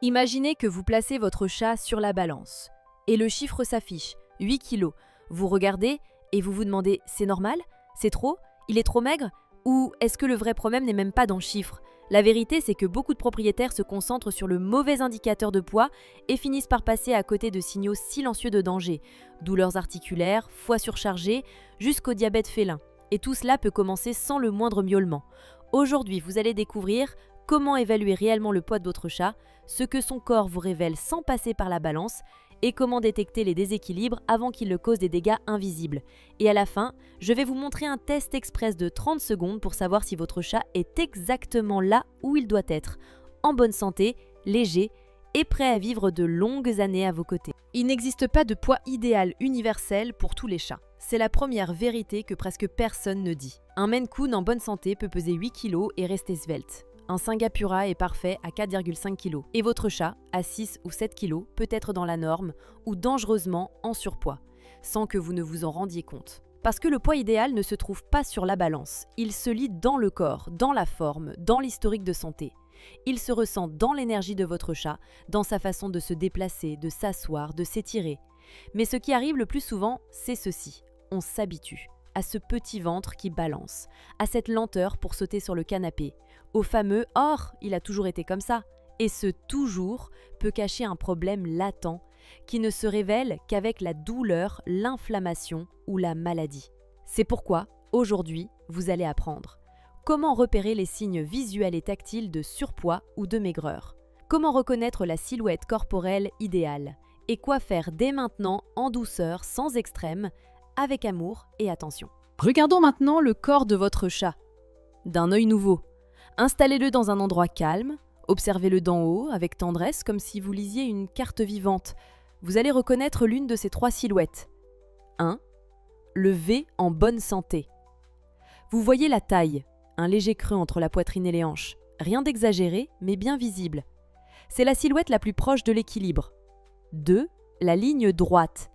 Imaginez que vous placez votre chat sur la balance et le chiffre s'affiche, 8 kilos. Vous regardez et vous vous demandez, c'est normal? C'est trop? Il est trop maigre? Ou est-ce que le vrai problème n'est même pas dans le chiffre? La vérité, c'est que beaucoup de propriétaires se concentrent sur le mauvais indicateur de poids et finissent par passer à côté de signaux silencieux de danger, douleurs articulaires, foie surchargé, jusqu'au diabète félin. Et tout cela peut commencer sans le moindre miaulement. Aujourd'hui, vous allez découvrir comment évaluer réellement le poids de votre chat, ce que son corps vous révèle sans passer par la balance, et comment détecter les déséquilibres avant qu'ils ne causent des dégâts invisibles. Et à la fin, je vais vous montrer un test express de 30 secondes pour savoir si votre chat est exactement là où il doit être, en bonne santé, léger et prêt à vivre de longues années à vos côtés. Il n'existe pas de poids idéal universel pour tous les chats. C'est la première vérité que presque personne ne dit. Un Maine Coon en bonne santé peut peser 8 kg et rester svelte. Un Singapura est parfait à 4,5 kg. Et votre chat, à 6 ou 7 kg, peut être dans la norme ou dangereusement en surpoids, sans que vous ne vous en rendiez compte. Parce que le poids idéal ne se trouve pas sur la balance. Il se lit dans le corps, dans la forme, dans l'historique de santé. Il se ressent dans l'énergie de votre chat, dans sa façon de se déplacer, de s'asseoir, de s'étirer. Mais ce qui arrive le plus souvent, c'est ceci. On s'habitue à ce petit ventre qui balance, à cette lenteur pour sauter sur le canapé, au fameux « Or, il a toujours été comme ça ». Et ce « toujours » peut cacher un problème latent qui ne se révèle qu'avec la douleur, l'inflammation ou la maladie. C'est pourquoi, aujourd'hui, vous allez apprendre comment repérer les signes visuels et tactiles de surpoids ou de maigreur, comment reconnaître la silhouette corporelle idéale et quoi faire dès maintenant en douceur, sans extrême, avec amour et attention. Regardons maintenant le corps de votre chat. D'un œil nouveau. Installez-le dans un endroit calme, observez-le d'en haut avec tendresse comme si vous lisiez une carte vivante. Vous allez reconnaître l'une de ces 3 silhouettes. 1. Le V en bonne santé. Vous voyez la taille, un léger creux entre la poitrine et les hanches. Rien d'exagéré, mais bien visible. C'est la silhouette la plus proche de l'équilibre. 2. La ligne droite.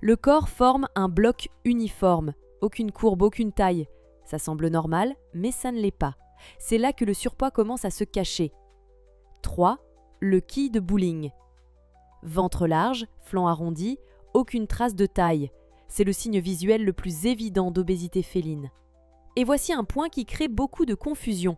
Le corps forme un bloc uniforme, aucune courbe, aucune taille. Ça semble normal, mais ça ne l'est pas. C'est là que le surpoids commence à se cacher. 3. Le quille de bowling. Ventre large, flanc arrondi, aucune trace de taille. C'est le signe visuel le plus évident d'obésité féline. Et voici un point qui crée beaucoup de confusion.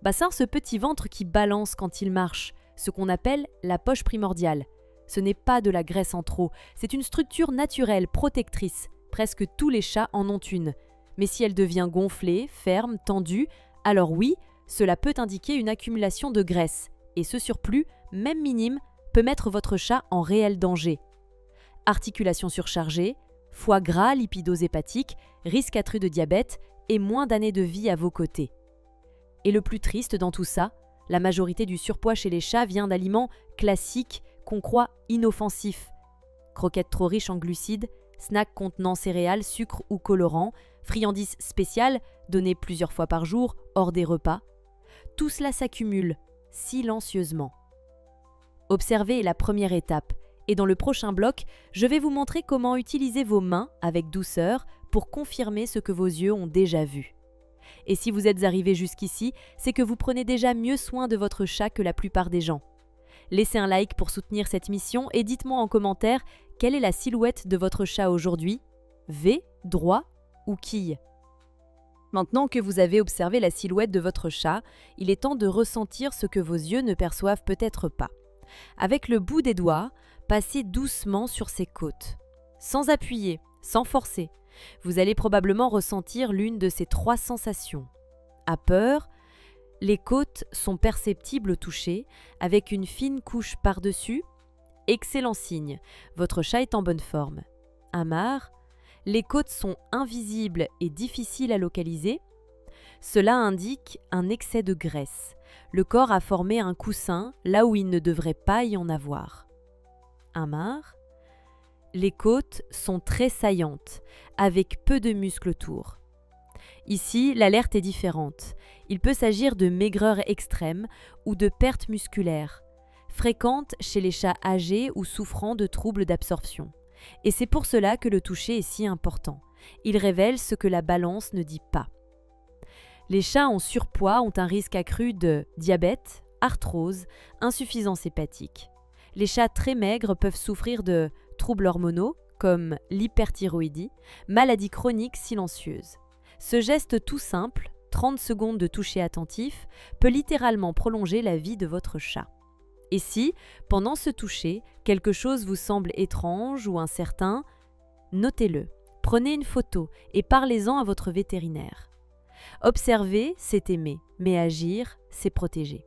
C'est ce petit ventre qui balance quand il marche, ce qu'on appelle la poche primordiale. Ce n'est pas de la graisse en trop, c'est une structure naturelle, protectrice. Presque tous les chats en ont une. Mais si elle devient gonflée, ferme, tendue, alors oui, cela peut indiquer une accumulation de graisse. Et ce surplus, même minime, peut mettre votre chat en réel danger. Articulations surchargées, foie gras, lipidose hépatique, risque accru de diabète et moins d'années de vie à vos côtés. Et le plus triste dans tout ça, la majorité du surpoids chez les chats vient d'aliments classiques qu'on croit inoffensifs. Croquettes trop riches en glucides, snacks contenant céréales, sucre ou colorants, friandises spéciales données plusieurs fois par jour hors des repas. Tout cela s'accumule silencieusement. Observez la première étape et dans le prochain bloc, je vais vous montrer comment utiliser vos mains avec douceur pour confirmer ce que vos yeux ont déjà vu. Et si vous êtes arrivé jusqu'ici, c'est que vous prenez déjà mieux soin de votre chat que la plupart des gens. Laissez un like pour soutenir cette mission et dites-moi en commentaire quelle est la silhouette de votre chat aujourd'hui, V, droit ou quille. Maintenant que vous avez observé la silhouette de votre chat, il est temps de ressentir ce que vos yeux ne perçoivent peut-être pas. Avec le bout des doigts, passez doucement sur ses côtes. Sans appuyer, sans forcer, vous allez probablement ressentir l'une de ces 3 sensations. À peur, les côtes sont perceptibles au toucher, avec une fine couche par-dessus. Excellent signe, votre chat est en bonne forme. À marre, les côtes sont invisibles et difficiles à localiser. Cela indique un excès de graisse. Le corps a formé un coussin là où il ne devrait pas y en avoir. À marre, les côtes sont très saillantes, avec peu de muscles autour. Ici, l'alerte est différente. Il peut s'agir de maigreur extrême ou de perte musculaire, fréquente chez les chats âgés ou souffrant de troubles d'absorption. Et c'est pour cela que le toucher est si important. Il révèle ce que la balance ne dit pas. Les chats en surpoids ont un risque accru de diabète, arthrose, insuffisance hépatique. Les chats très maigres peuvent souffrir de troubles hormonaux comme l'hyperthyroïdie, maladie chronique silencieuse. Ce geste tout simple, 30 secondes de toucher attentif, peut littéralement prolonger la vie de votre chat. Et si, pendant ce toucher, quelque chose vous semble étrange ou incertain, notez-le, prenez une photo et parlez-en à votre vétérinaire. Observer, c'est aimer, mais agir, c'est protéger.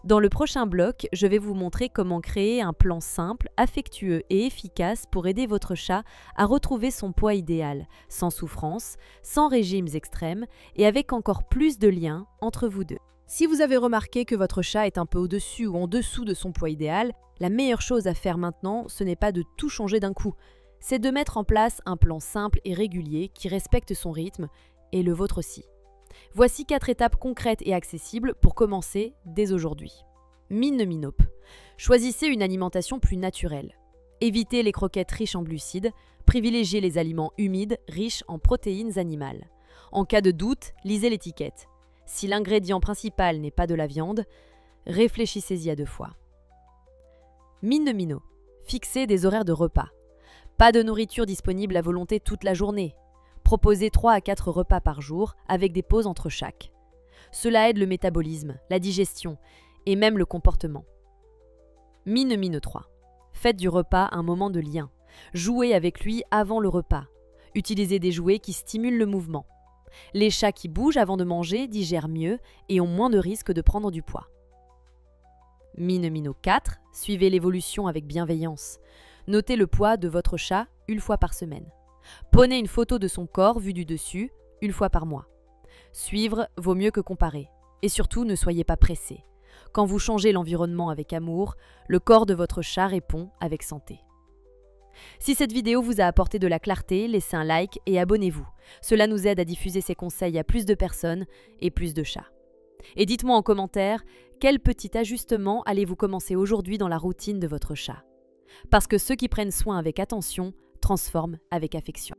Dans le prochain bloc, je vais vous montrer comment créer un plan simple, affectueux et efficace pour aider votre chat à retrouver son poids idéal, sans souffrance, sans régimes extrêmes et avec encore plus de liens entre vous deux. Si vous avez remarqué que votre chat est un peu au-dessus ou en dessous de son poids idéal, la meilleure chose à faire maintenant, ce n'est pas de tout changer d'un coup, c'est de mettre en place un plan simple et régulier qui respecte son rythme et le vôtre aussi. Voici 4 étapes concrètes et accessibles pour commencer dès aujourd'hui. Mine-Minope. Choisissez une alimentation plus naturelle. Évitez les croquettes riches en glucides, privilégiez les aliments humides riches en protéines animales. En cas de doute, lisez l'étiquette. Si l'ingrédient principal n'est pas de la viande, réfléchissez-y à 2 fois. Mine-Mino. Fixez des horaires de repas. Pas de nourriture disponible à volonté toute la journée. Proposez 3 à 4 repas par jour avec des pauses entre chaque. Cela aide le métabolisme, la digestion et même le comportement. Mine 3. Faites du repas un moment de lien. Jouez avec lui avant le repas. Utilisez des jouets qui stimulent le mouvement. Les chats qui bougent avant de manger digèrent mieux et ont moins de risques de prendre du poids. Mine 4. Suivez l'évolution avec bienveillance. Notez le poids de votre chat une fois par semaine. Prenez une photo de son corps vu du dessus, une fois par mois. Suivre vaut mieux que comparer. Et surtout, ne soyez pas pressé. Quand vous changez l'environnement avec amour, le corps de votre chat répond avec santé. Si cette vidéo vous a apporté de la clarté, laissez un like et abonnez-vous. Cela nous aide à diffuser ces conseils à plus de personnes et plus de chats. Et dites-moi en commentaire, quel petit ajustement allez-vous commencer aujourd'hui dans la routine de votre chat? Parce que ceux qui prennent soin avec attention transforment avec affection.